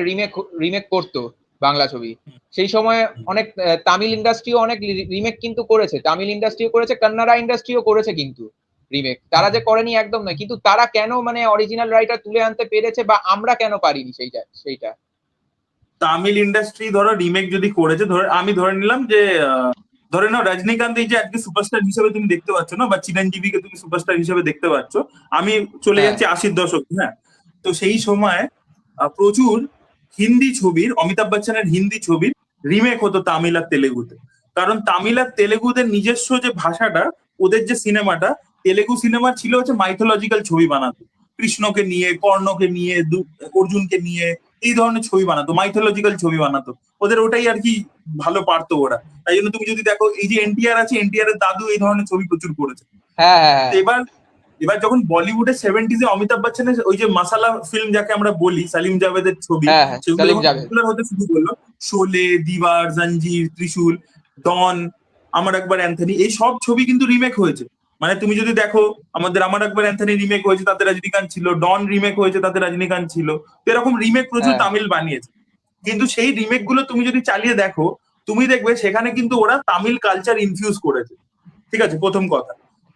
রিমেক করতো বাংলা ছবি, সেই সময় অনেক তামিল ইন্ডাস্ট্রিও অনেক রিমেক কিন্তু করেছে, তামিল ইন্ডাস্ট্রিও করেছে, কন্নড়া ইন্ডাস্ট্রিও করেছে কিন্তু রিমেক। তারা যে করেনি একদম নয়, কিন্তু তারা কেন মানে অরিজিনাল রাইটার তুলে আনতে পেরেছে, বা আমরা কেন পারিনি সেইটা? তামিল ইন্ডাস্ট্রি ধরো রিমেক যদি করেছে, আমি ধরে নিলাম যে ধরে নাও রজনীকান্ত এই যে আজকে সুপারস্টার হিসেবে তুমি দেখতে পাচ্ছ না, বা চিরঞ্জীবীকে তুমি সুপারস্টার হিসেবে দেখতে পাচ্ছ, আমি চলে যাচ্ছি 80-র দশক। হ্যাঁ, তো সেই সময় প্রচুর হিন্দি ছবির, অমিতাভ বচ্চনের হিন্দি ছবির রিমেক হতো তামিল আর তেলেগুতে। কারণ তামিল আর তেলেগুদের নিজস্ব যে ভাষাটা, ওদের যে সিনেমাটা, তেলেগু সিনেমা ছিল হচ্ছে মাইথোলজিক্যাল ছবি বানাতো, কৃষ্ণকে নিয়ে, কর্ণকে নিয়ে, অর্জুনকে নিয়ে, এই ধরনের ছবি বানাতো, মাইথোলজিক্যাল ছবি বানাতো। ওদের ওটাই আর কি ভালো পারতো ওরা। তাই জন্য তুমি যদি দেখো, এই যে এনটিআর আছে, এনটিআর এর দাদু এই ধরনের ছবি প্রচুর করেছে। এবার যখন বলিউডে 70s অমিতাভ বচ্চনের ওই যে মাসালা ফিল্ম যাকে আমরা বলি, সালিম জাভেদের ছবি, সেগুলো যখন পপুলার হতে শুরু করলো, শোলে, দিওয়ার, জঞ্জির, ত্রিশূল, ডন, আমার একবার অ্যান্থনি, এই সব ছবি কিন্তু রিমেক হয়েছে। মানে তুমি যদি দেখো, আমার একবার অ্যান্থনি রিমেক হয়েছে, তাতে রজনীকান্ত ছিল, ডন রিমেক হয়েছে, তাতে রজনীকান্ত ছিল। তো এরকম রিমেক প্রচুর তামিল বানিয়েছে। কিন্তু সেই রিমেক গুলো তুমি যদি চালিয়ে দেখো, তুমি দেখবে সেখানে কিন্তু ওরা তামিল কালচার ইনফিউজ করেছে। ঠিক আছে, প্রথম কথা।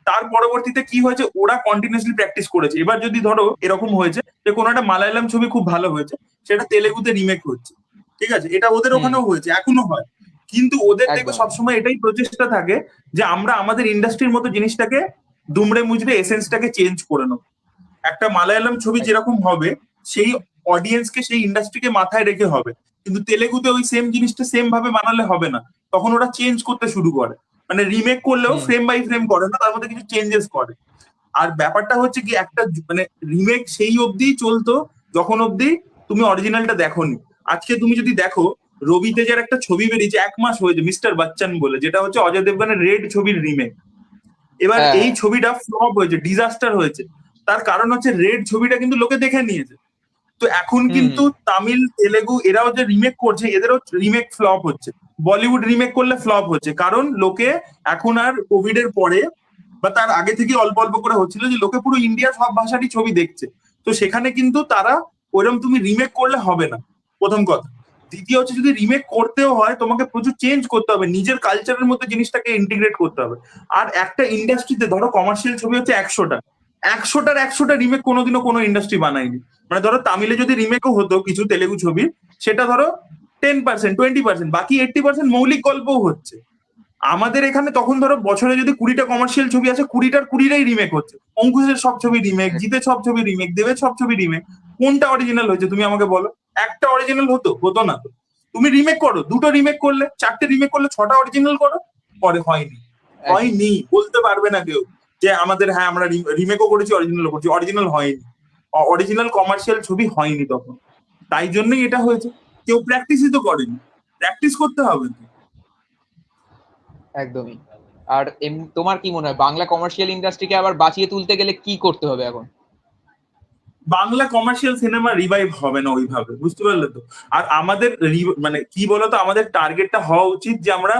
তার পরবর্তীতে কি হয়েছে, ওরা কন্টিনিউসলি প্র্যাকটিস করেছে। এবার যদি ধরো এরকম হয়েছে যে কোনো একটা মালায়ালাম ছবি খুব ভালো হয়েছে, সেটা তেলেগুতে রিমেক হচ্ছে, ঠিক আছে, এটা ওদের হুম। ওখানেও হয়েছে, এখনো হয়, কিন্তু ওদের দেখবে একদম। সবসময় এটাই প্রচেষ্টা থাকে যে আমরা আমাদের ইন্ডাস্ট্রির মতো জিনিসটাকে দুমড়ে মুচড়ে এসেন্সটাকে চেঞ্জ করে নেবো। একটা মালায়ালাম ছবি যেরকম হবে সেই অডিয়েন্সকে, সেই ইন্ডাস্ট্রিকে মাথায় রেখে হবে, কিন্তু তেলেগুতে ওই সেম জিনিসটা সেম ভাবে বানালে হবে না। তখন ওরা চেঞ্জ করতে শুরু করে, মানে রিমেক করলেও হুম। ফ্রেম বাই ফ্রেম করে না, তার মধ্যে কিছু চেঞ্জেস করে। আর ব্যাপারটা হচ্ছে কি, একটা মানে রিমেক সেই অবধি চলতো যখন অবধি তুমি অরিজিনালটা দেখোনি। আজকে তুমি যদি দেখো, রবি তেজের একটা ছবি বেরিয়েছে 1 মাস হয়েছে, মিস্টার বচ্চন বলে, যেটা হচ্ছে অজয় দেবগনের রেড ছবির রিমেক। এবার হ্যাঁ, এই হ্যাঁ। ছবিটা ফ্লপ হয়েছে, ডিজাস্টার হয়েছে। তার কারণ হচ্ছে রেড ছবিটা কিন্তু লোকে দেখে নিয়েছে। তো এখন হুম, কিন্তু হুম। তামিল, তেলেগু এরাও যে রিমেক করছে, এদেরও রিমেক ফ্লপ হচ্ছে। বলিউড রিমেক করলে ফ্লপ হচ্ছে, কারণ লোকে এখন আর কোভিড এর পরে বা তার আগে থেকে অল্প অল্প করে হচ্ছিল যে লোকে পুরো ইন্ডিয়ার সব ভাষারই ছবি দেখছে। তো সেখানে কিন্তু তারা ওইরকম তুমি রিমেক করলে হবে না, প্রথম কথা। দ্বিতীয় হচ্ছে, যদি রিমেক করতেও হয় তোমাকে প্রচুর চেঞ্জ করতে হবে, নিজের কালচারের মধ্যে জিনিসটাকে ইন্টিগ্রেট করতে হবে। আর একটা ইন্ডাস্ট্রিতে ধরো কমার্শিয়াল ছবি হচ্ছে 100টা, 100টার রিমেক কোনোদিনও কোনো ইন্ডাস্ট্রি বানায়নি। মানে ধরো তামিলে যদি রিমেকও হতো কিছু তেলেগু ছবি, সেটা ধরো 10%, 20%, বাকি 80% মৌলিক গল্পও হচ্ছে। আমাদের এখানে তখন ধরো বছরে যদি 20টা কমার্শিয়াল ছবি আছে, 20টার 20টাই রিমেক হচ্ছে। অঙ্কুশের সব ছবি রিমেক, জিতের সব ছবি রিমেক, দেবের সব ছবি রিমেক। কোনটা অরিজিনাল হয়েছে তুমি আমাকে বলো? একটা অরিজিনাল হতো? হতো না তো। তুমি রিমেক করো, 2টো রিমেক করলে, 4টে রিমেক করলে, 6টা অরিজিনাল করো, পরে হয়নি। একদম। হয়নি বলতে পারবে না কেউ যে আমাদের, হ্যাঁ আমরা রিমেকও করেছি, অরিজিনালও করছি। অরিজিনাল হয়নি, অরিজিনাল কমার্শিয়াল ছবি হয়নি তখন। তাই জন্যই এটা হয়েছে। কেউ প্র্যাকটিসই তো করেনি, প্র্যাকটিস করতে হবে তো। একদমই। আর তোমার কি মনে হয় বাংলা কমার্শিয়াল ইন্ডাস্ট্রিকে আবার বাঁচিয়ে তুলতে গেলে কি করতে হবে এখন? বাংলা কমার্শিয়াল সিনেমা রিভাইভ হবে না ওইভাবে, বুঝতে পারলে তো। আর আমাদের মানে কি বলতো, আমাদের টার্গেটটা হওয়া উচিত যে আমরা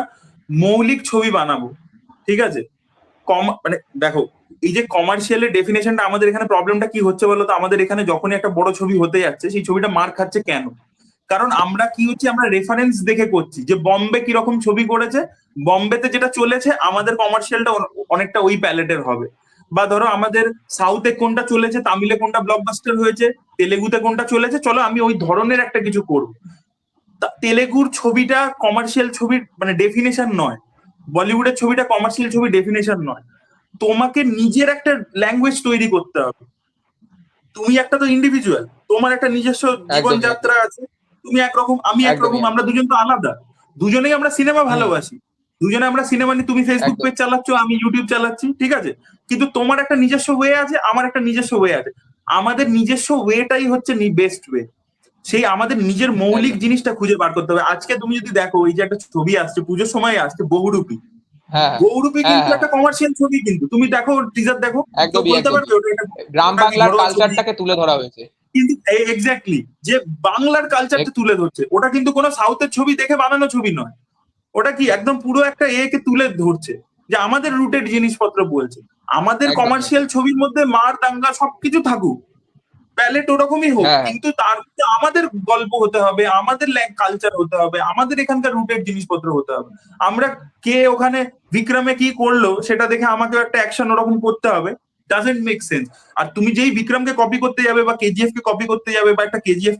মৌলিক ছবি বানাবো, ঠিক আছে। মানে দেখো, এই যে কমার্শিয়ালের ডেফিনেশনটা, আমাদের এখানে প্রবলেমটা কি হচ্ছে বলতো, আমাদের এখানে যখনই একটা বড় ছবি হতে যাচ্ছে, সেই ছবিটা মার খাচ্ছে কেন? কারণ আমরা কি হচ্ছে, আমরা রেফারেন্স দেখে করছি যে বম্বে কিরকম ছবি করেছে, বম্বেতে যেটা চলেছে আমাদের কমার্শিয়ালটা অনেকটা ওই প্যালেটের হবে। বা ধরো আমাদের সাউথে কোনটা চলেছে, তামিলে কোনটা ব্লকবাস্টার হয়েছে, তেলেগুতে কোনটা চলেছে, চলো আমি ওই ধরনের একটা কিছু করবো। তেলেগুর ছবিটা কমার্শিয়াল ছবির মানে ডেফিনেশন নয়, বলিউডের ছবিটা কমার্শিয়াল ছবির ডেফিনেশন নয়। তোমাকে নিজের একটা ল্যাঙ্গুয়েজ তৈরি করতে হবে। তুমি একটা তো ইন্ডিভিজুয়াল, তোমার একটা নিজস্ব একদমই, জীবনযাত্রা একদমই। আছে। তুমি একরকম, আমি একরকম, একদমই, আমরা একদমই। দুজন তো আলাদা। দুজনেই আমরা সিনেমা হুম। ভালোবাসি, দুজনে আমরা সিনেমা নিয়ে, তুমি ফেসবুক একদম। পেজ চালাচ্ছ, আমি ইউটিউব চালাচ্ছি, ঠিক আছে। কিন্তু তোমার একটা নিজস্ব ওয়ে আছে, আমার একটা নিজস্ব ওয়ে আছে। আমাদের নিজস্ব ওয়েটাই হচ্ছে বেস্ট ওয়ে। সেই আমাদের নিজের মৌলিক একদম। জিনিসটা খুঁজে বার করতে হবে। আজকে তুমি যদি দেখো, এই যে একটা ছবি আসছে পুজোর সময় আসছে, বহুরূপী। হ্যাঁ, হ্যাঁ। বহুরূপী হ্যাঁ, কিন্তু হ্যাঁ, একটা হ্যাঁ। কমার্শিয়াল ছবি, কিন্তু তুমি দেখো টিজার দেখো, কেউ একদমই, বলতে একদমই। পারবে ওটা গ্রাম ওটা কি বাংলার ঘরোয়া ছবি? কালচারটাকে তুলে ধরা হয়েছে। কিন্তু এক্স্যাক্টলি, যে বাংলার কালচারটা এক- তুলে ধরছে, ওটা কিন্তু কোনো সাউথের ছবি দেখে বানানো ছবি নয়। ওটা কি একদম পুরো একটা একে তুলে ধরছে, যে আমাদের রুটেড জিনিসপত্র বলছে। আমাদের একদমই, কমার্শিয়াল একদমই। ছবির মধ্যে মার দাঙ্গা সবকিছু থাকুক, প্যালেট ওরকমই হোক, হ্যাঁ, হ্যাঁ। কিন্তু তার মধ্যে আমাদের গল্প হতে হবে, আমাদের কালচার হতে হবে, আমাদের এখানকার রুটেড জিনিসপত্র হতে হবে। আমরা কে ওখানে বিক্রমে কি করলো সেটা দেখে আমাকে একটা অ্যাকশন ওরকম করতে হবে, ডাজেন্ট মেক সেন্স। আর তুমি যেই বিক্রমকে কপি করতে যাবে বা কেজিএফ কে কপি করতে যাবে বা একটা কেজিএফ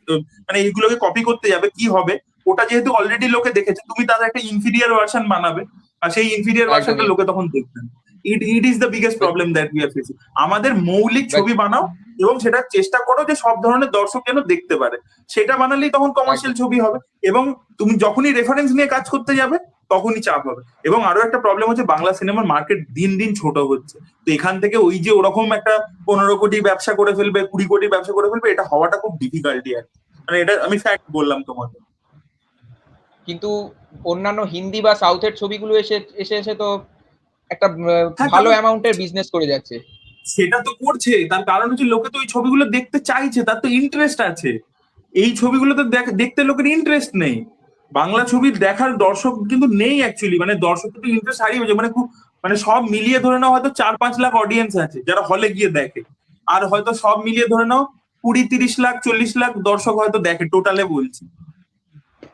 মানে এইগুলোকে কপি করতে যাবে, কি হবে, ওটা যেহেতু অলরেডি লোকে দেখেছে, তুমি তাদের একটা ইনফিরিয়ার ভার্সন বানাবে, আর সেই ইনফিরিয়ার ভার্সনটা একদমই, লোকে একদমই। তখন দেখবেন। It is the biggest But- problem that we are facing. আমাদের মৌলিক but- ছবি বানাও, এবং সেটা চেষ্টা করো যে সব ধরনের দর্শক যেন দেখতে পারে। সেটা বানালেই তখন কমার্শিয়াল একদম। ছবি হবে। এবং তুমি যখনই রেফারেন্স নিয়ে কাজ করতে যাবে, তখনই চাপ হবে। এবং আরো একটা প্রবলেম হচ্ছে, বাংলা সিনেমার মার্কেট দিন দিন ছোট হচ্ছে। তো এখান থেকে ওই যে ওরকম একটা 15 কোটি ব্যবসা করে ফেলবে, 20 কোটি ব্যবসা করে ফেলবে, এটা হওয়াটা খুব ডিফিকাল্টি আর কি। মানে এটা আমি ফ্যাক্ট বললাম তোমাকে। কিন্তু অন্যান্য হিন্দি বা সাউথের ছবিগুলো এসে এসে এসে তো একটা হ্যাঁ, ভালো কারণ অ্যামাউন্টের বিজনেস করে যাচ্ছে। সেটা তো করছে, তার কারণ হচ্ছে লোকে তো ওই ছবিগুলো দেখতে চাইছে, তার তো ইন্টারেস্ট আছে। এই ছবিগুলো তো দেখতে লোকের ইন্টারেস্ট নেই। বাংলা ছবি দেখার দর্শক কিন্তু নেই অ্যাকচুয়ালি, মানে দর্শক কিন্তু ইন্টারেস্ট হারিয়ে গেছে। মানে খুব, মানে সব মিলিয়ে ধরে নাও হয়তো 4-5 লাখ অডিয়েন্স আছে যারা হলে গিয়ে দেখে। আর হয়তো সব মিলিয়ে ধরে নাও 20-30 লাখ 40 লাখ দর্শক হয়তো দেখে, টোটালে বলছি।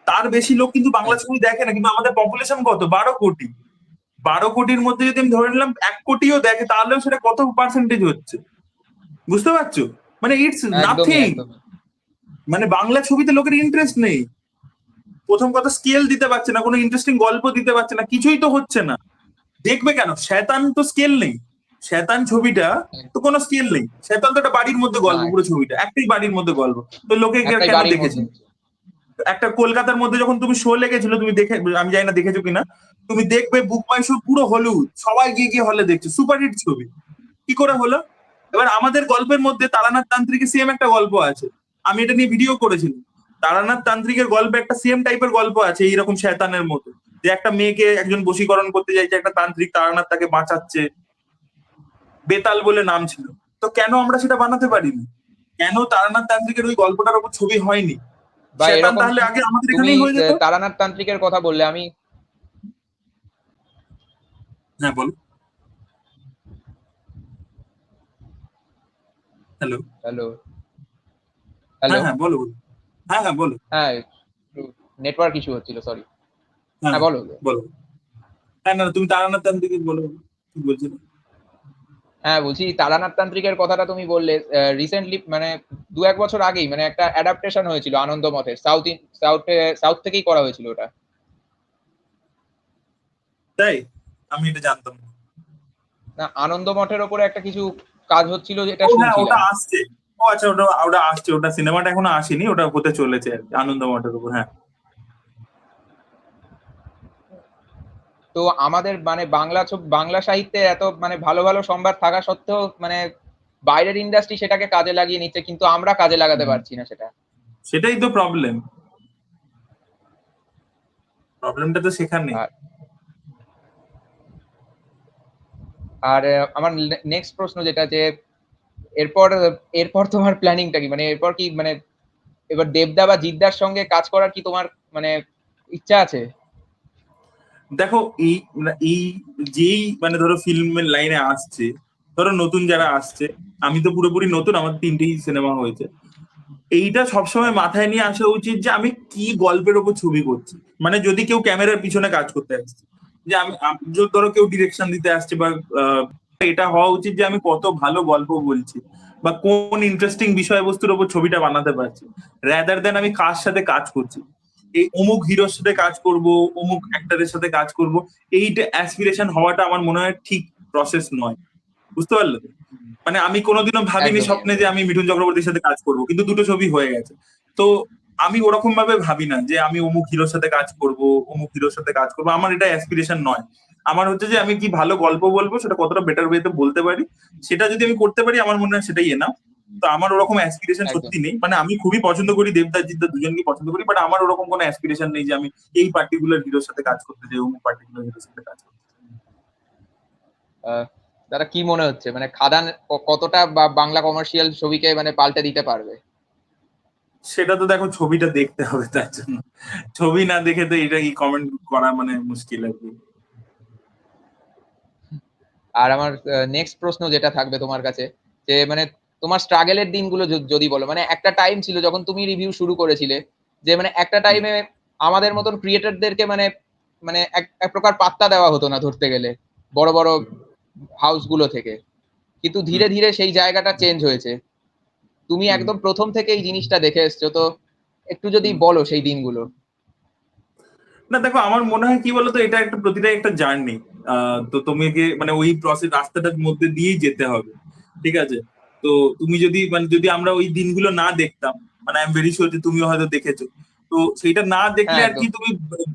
তার বেশি লোক কিন্তু বাংলা ছবি দেখে না। কিন্তু আমাদের পপুলেশন কত, 12 কোটি। 12 কোটির মধ্যে যদি আমি ধরে নিলাম 1 কোটিও দেখে, তাহলেও সেটা কত পার্সেন্টেজ হচ্ছে, বুঝতে পারছো? মানে ইটস একদমই নাথিং। একদমই মানে বাংলা ছবিতে লোকের ইন্টারেস্ট নেই। প্রথম কথা, স্কেল দিতে পারছে না, কোনো ইন্টারেস্টিং গল্প দিতে পারছে না, কিছুই তো হচ্ছে না। দেখবে কেন? শয়তান তো স্কেল নেই, শয়তান ছবিটা তো কোনো স্কেল নেই। শয়তান তো একটা বাড়ির মধ্যে না, গল্প, পুরো ছবিটা একটাই বাড়ির মধ্যে গল্প। তো লোকে একটাই কেন বাড়ির দেখেছে? মধ্যে। একটা কলকাতার মধ্যে যখন তুমি শো লেগেছিল, তুমি দেখে, আমি জানি না দেখেছো কিনা, তুমি দেখবে বুক মাই শো পুরো হলিউড সবাই গিয়ে গিয়ে হলে দেখছে, সুপারহিট ছবি। কি করে হলো? এবার আমাদের গল্পের মধ্যে তারানাথ তান্ত্রিকের সেম একটা গল্প আছে, আমি এটা নিয়ে ভিডিও করেছিলাম। তারানাথ তান্ত্রিকের গল্পে একটা সেম টাইপের গল্প আছে, এইরকম শয়তানের মতো, যে একটা মেয়েকে একজন বশীকরণ করতে চাইছে, একটা তান্ত্রিক, তারানাথ তাকে বাঁচাচ্ছে, বেতাল বলে নাম ছিল। তো কেন আমরা সেটা বানাতে পারিনি? কেন তারানাথ তান্ত্রিকের ওই গল্পটার উপর ছবি হয়নি? বা শয়তান এরকম তাহলে আগে আমাদের তুমি এখানেই হয়ে যেত। তারানাথ তান্ত্রিকের কথা বললে, আমি হ্যাঁ বলো। হ্যালো। হ্যালো হ্যাঁ হ্যালো হ্যাঁ বলো বলো। হ্যাঁ হ্যাঁ বলো। হ্যাঁ, নেটওয়ার্ক ইস্যু হচ্ছিল, সরি। হ্যাঁ হ্যাঁ বলো। বলো। হ্যাঁ না, তুমি তারানাথ তান্ত্রিক বলো, কি বলছিলে? হ্যাঁ, বলছি তারানাথ তান্ত্রিকের কথাটা তুমি বললে, রিসেন্টলি মানে ২-১ বছর আগেই মানে একটা অ্যাডাপ্টেশন হয়েছিল আনন্দ মঠের। সাউথ থেকেই করা হয়েছিল ওটা। তাই? আমি এটা জানতাম না। না, আনন্দ মঠের উপরে একটা কিছু কাজ হচ্ছিল যেটা ও হ্যাঁ, ওটা শুনছিলাম। আসছে। ও আচ্ছা, ওটা ওটা আসছে, ওটা সিনেমাটা এখনো আসেনি, ওটা হতে চলেছে আর কি, আনন্দ মঠের উপর। হ্যাঁ। তো আমাদের মানে বাংলা সাহিত্যে এত মানে ভালো, ভালো সম্ভার থাকা সত্ত্বেও মানে বাইরের ইন্ডাস্ট্রি সেটাকে কাজে লাগিয়ে নিচ্ছে, কিন্তু আমরা কাজে লাগাতে হুম। পারছি না সেটা। সেটাই তো প্রবলেম, প্রবলেমটা তো সেখানে। আর আর আমার নেক্সট প্রশ্ন যেটা, যে এরপর এরপর তোমার প্ল্যানিংটা কি? মানে এরপর কি মানে এবার দেবদা বা জিদ্দার সঙ্গে কাজ করার কি তোমার মানে ইচ্ছা আছে? দেখো, এই যেই মানে ধরো ফিল্মের লাইনে আসছে, ধরো নতুন যারা আসছে, আমি তো পুরোপুরি নতুন, আমার 3টেই সিনেমা হয়েছে। এইটা সবসময় মাথায় নিয়ে আসা উচিত যে আমি কি গল্পের ওপর ছবি করছি। মানে যদি কেউ ক্যামেরার পিছনে কাজ করতে আসছে, যে ধরো কেউ ডিরেকশন দিতে আসছে, বা এটা হওয়া উচিত যে আমি কত ভালো গল্প বলছি, বা কোন ইন্টারেস্টিং বিষয়বস্তুর ওপর ছবিটা বানাতে পারছি, রাদার দেন আমি কার সাথে কাজ করছি, এই অমুক হিরোর সাথে কাজ করব, অমুক অ্যাক্টরের সাথে কাজ করব। এইটা অ্যাসপিরেশন হওয়াটা আমার মনে হয় ঠিক প্রসেস নয়, বুঝতে পারলে তো? মানে আমি কোনোদিনও ভাবিনি একদমই স্বপ্নে যে একদমই আমি মিঠুন চক্রবর্তীর সাথে কাজ করব, কিন্তু দুটো ছবি হয়ে গেছে। তো আমি ওরকম ভাবে ভাবি না যে আমি অমুক হিরোর সাথে কাজ করব, অমুক হিরোর সাথে কাজ করবো, আমার এটা অ্যাসপিরেশন নয়। আমার হচ্ছে যে আমি কি ভালো গল্প বলবো, সেটা কতটা বেটার ওয়েতে বলতে পারি, সেটা যদি আমি করতে পারি, আমার মনে হয় সেটাই এনাফ। তো আমার ওরকম অ্যাসপিরেশন একদম সত্যি নেই। মানে আমি খুবই পছন্দ করি দেবদাস জিদ্দার, দুজনকে পছন্দ করি, বাট আমার ওরকম কোনো অ্যাসপিরেশন নেই যে আমি এই পার্টিকুলার হিরোর সাথে কাজ করতে চাই, অমুক পার্টিকুলার হিরোর সাথে কাজ করতে চাই। দাদা, কি মনে হচ্ছে মানে খাদান কতটা বাংলা কমার্শিয়াল ছবিকে মানে পাল্টে দিতে পারবে? সেটা তো দেখো, ছবিটা দেখতে হবে তার জন্য। ছবি না দেখে তো এটা কি কমেন্ট করা মানে মুশকিল আর কি। আর আমার নেক্সট প্রশ্ন যেটা থাকবে তোমার কাছে, যে মানে তোমার স্ট্রাগেলের দিনগুলো যদি বলো, মানে একটা টাইম ছিল যখন তুমি রিভিউ শুরু করেছিলে, যে মানে একটা টাইমে আমাদের মতন ক্রিয়েটরদেরকে মানে মানে এক প্রকার পাত্তা দেওয়া হতো না ধরতে গেলে, বড় বড় হাউস গুলো থেকে। কিন্তু ধীরে ধীরে সেই জায়গাটা চেঞ্জ হয়েছে। তুমি একদম প্রথম থেকে এই জিনিসটা দেখে এসছো, তো একটু যদি বলো সেই দিনগুলো। না দেখো, আমার মনে হয় কি বলতো, এটা একটা প্রতিটাই একটা জার্নি। তো তোমাকে মানে ওই প্রসেস রাস্তাটার মধ্যে দিয়েই যেতে হবে, ঠিক আছে? তো তুমি যদি মানে যদি আমরা ওই দিনগুলো না দেখতাম, মানে আই এম ভেরি শিওর যে তুমিও হয়তো দেখেছো, তো সেইটা না দেখলে হ্যাঁ, আর কি একদম তুমি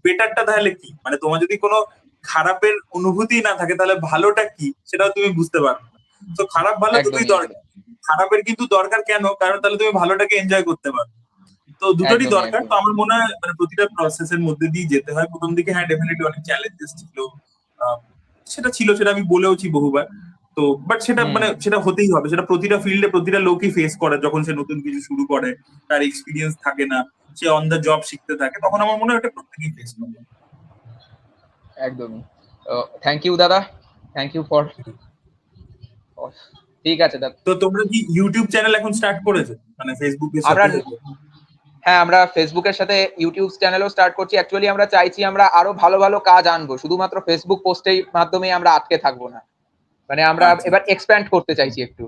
বেটারটা তাহলে কি, মানে তোমার যদি কোনো খারাপের অনুভূতি না থাকে, তাহলে ভালোটা কি সেটাও তুমি বুঝতে পারবে না। তো খারাপ ভালো দুটোই একদমই দরকার। একদম খারাপের কিন্তু দরকার কেন? কারণ তাহলে তুমি ভালোটাকে এনজয় করতে পারবে। তো দুটোরই একদমই দরকার। তো একদমই আমার মনে হয় মানে প্রতিটা প্রসেসের মধ্যে দিয়ে যেতে হয়। প্রথম দিকে হ্যাঁ, ডেফিনেটলি অনেক চ্যালেঞ্জেস ছিল। আহ, সেটা ছিল, সেটা আমি বলেওছি বহুবার। তো বাট সেটা হুম মানে হুম সেটা হতেই হবে, সেটা প্রতিটা ফিল্ডে প্রতিটা লোকই ফেস করে, যখন সে নতুন কিছু শুরু করে, তার এক্সপিরিয়েন্স থাকে না, সে অন দ্য জব শিখতে থাকে, তখন আমার মনে হয় এটা প্রত্যেকেই ফেস করে। একদমই। থ্যাংক ইউ দাদা, থ্যাংক ইউ ফর। ঠিক আছে দাদা। তো তোমরা কি ইউটিউব চ্যানেল এখন স্টার্ট করেছো, মানে ফেসবুকের আমরা সাথে? হ্যাঁ, আমরা ফেসবুকের সাথে ইউটিউব চ্যানেলও স্টার্ট করছি। অ্যাকচুয়ালি আমরা চাইছি আমরা আরো ভালো ভালো কাজ আনবো, শুধুমাত্র ফেসবুক পোস্টের মাধ্যমে আমরা আটকে থাকবো না। মানে আমরা আচ্ছা এবার এক্সপ্যান্ড করতে চাইছি একটু।